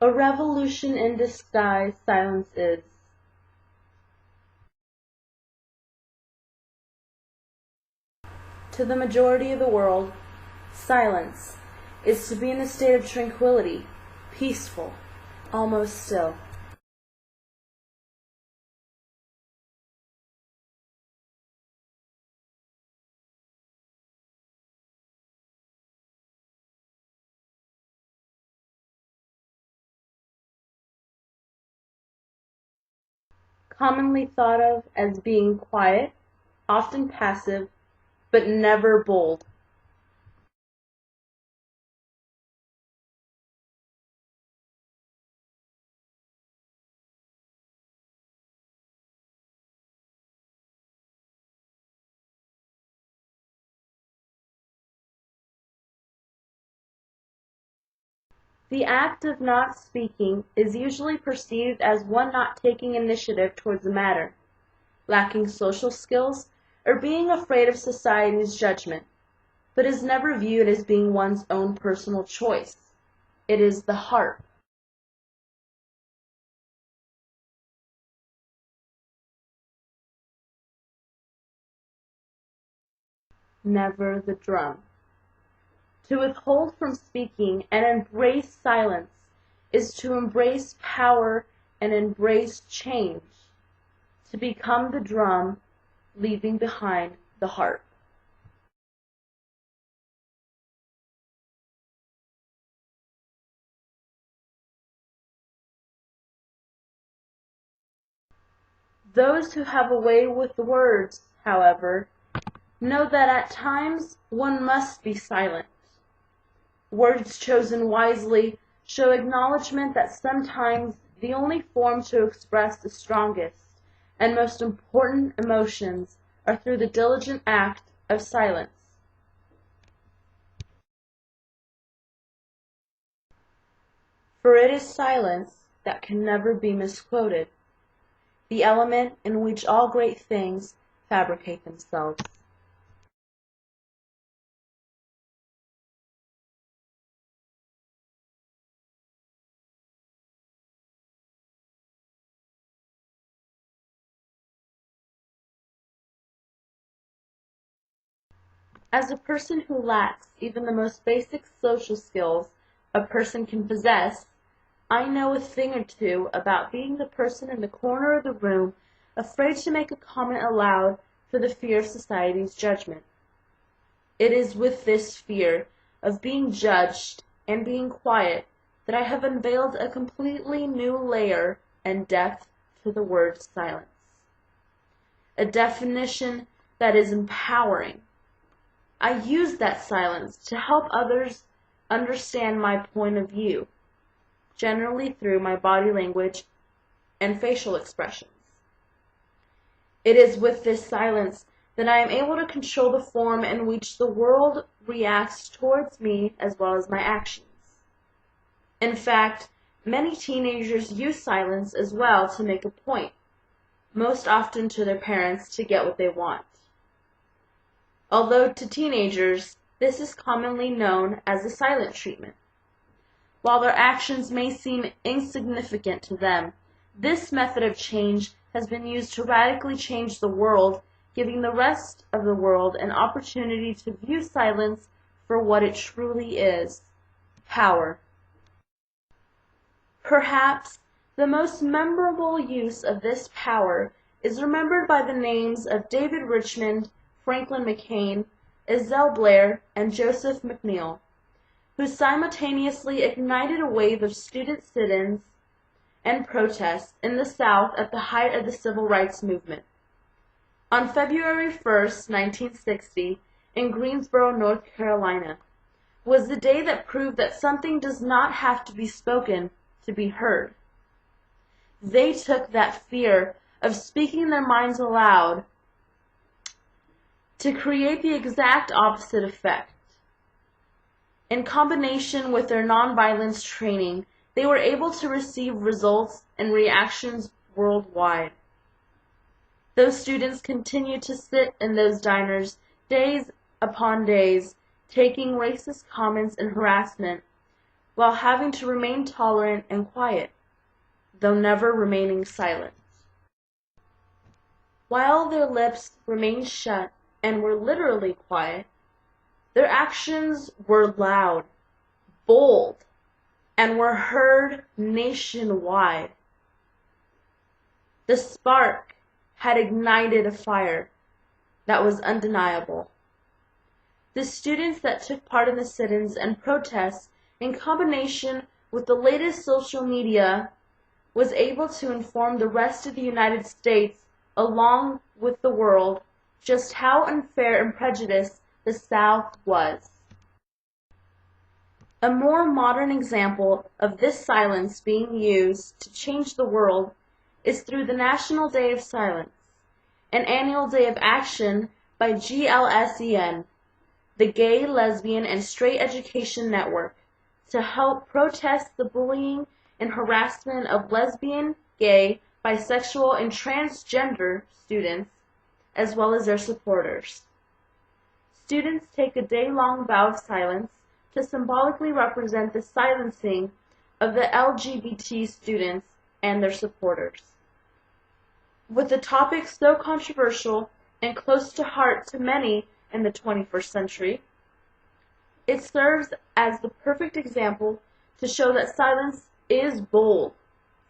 A revolution in disguise silence is. To the majority of the world, silence is to be in a state of tranquility, peaceful, almost still. Commonly thought of as being quiet, often passive, but never bold. The act of not speaking is usually perceived as one not taking initiative towards a matter, lacking social skills, or being afraid of society's judgment, but is never viewed as being one's own personal choice. It is the harp. Never the drum. To withhold from speaking and embrace silence is to embrace power and embrace change, to become the drum, leaving behind the harp. Those who have a way with the words, however, know that at times one must be silent. Words chosen wisely show acknowledgement that sometimes the only form to express the strongest and most important emotions are through the diligent act of silence. For it is silence that can never be misquoted, the element in which all great things fabricate themselves. As a person who lacks even the most basic social skills a person can possess, I know a thing or two about being the person in the corner of the room afraid to make a comment aloud for the fear of society's judgment. It is with this fear of being judged and being quiet that I have unveiled a completely new layer and depth to the word silence. A definition that is empowering. I use that silence to help others understand my point of view, generally through my body language and facial expressions. It is with this silence that I am able to control the form in which the world reacts towards me as well as my actions. In fact, many teenagers use silence as well to make a point, most often to their parents to get what they want. Although to teenagers, this is commonly known as the silent treatment. While their actions may seem insignificant to them, this method of change has been used to radically change the world, giving the rest of the world an opportunity to view silence for what it truly is: power. Perhaps the most memorable use of this power is remembered by the names of David Richmond, Franklin McCain, Ezell Blair, and Joseph McNeil, who simultaneously ignited a wave of student sit-ins and protests in the South at the height of the Civil Rights Movement. On February 1st, 1960, in Greensboro, North Carolina, was the day that proved that something does not have to be spoken to be heard. They took that fear of speaking their minds aloud to create the exact opposite effect. In combination with their nonviolence training, they were able to receive results and reactions worldwide. Those students continued to sit in those diners days upon days, taking racist comments and harassment while having to remain tolerant and quiet, though never remaining silent. While their lips remained shut and were literally quiet, their actions were loud, bold, and were heard nationwide. The spark had ignited a fire that was undeniable. The students that took part in the sit-ins and protests, in combination with the latest social media, was able to inform the rest of the United States, along with the world, just how unfair and prejudiced the South was. A more modern example of this silence being used to change the world is through the National Day of Silence, an annual day of action by GLSEN, the Gay, Lesbian, and Straight Education Network, to help protest the bullying and harassment of lesbian, gay, bisexual, and transgender students, as well as their supporters. Students take a day-long vow of silence to symbolically represent the silencing of the LGBT students and their supporters. With a topic so controversial and close to heart to many in the 21st century, it serves as the perfect example to show that silence is bold,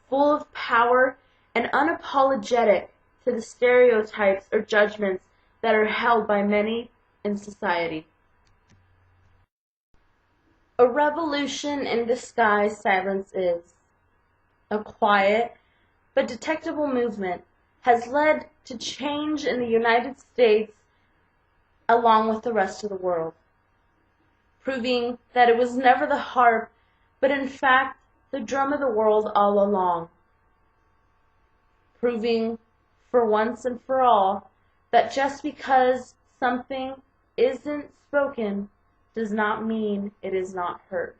full of power, and unapologetic to the stereotypes or judgments that are held by many in society. A revolution in disguise silence is. A quiet but detectable movement has led to change in the United States along with the rest of the world, proving that it was never the harp, but in fact the drum of the world all along, proving for once and for all that just because something isn't spoken does not mean it is not heard.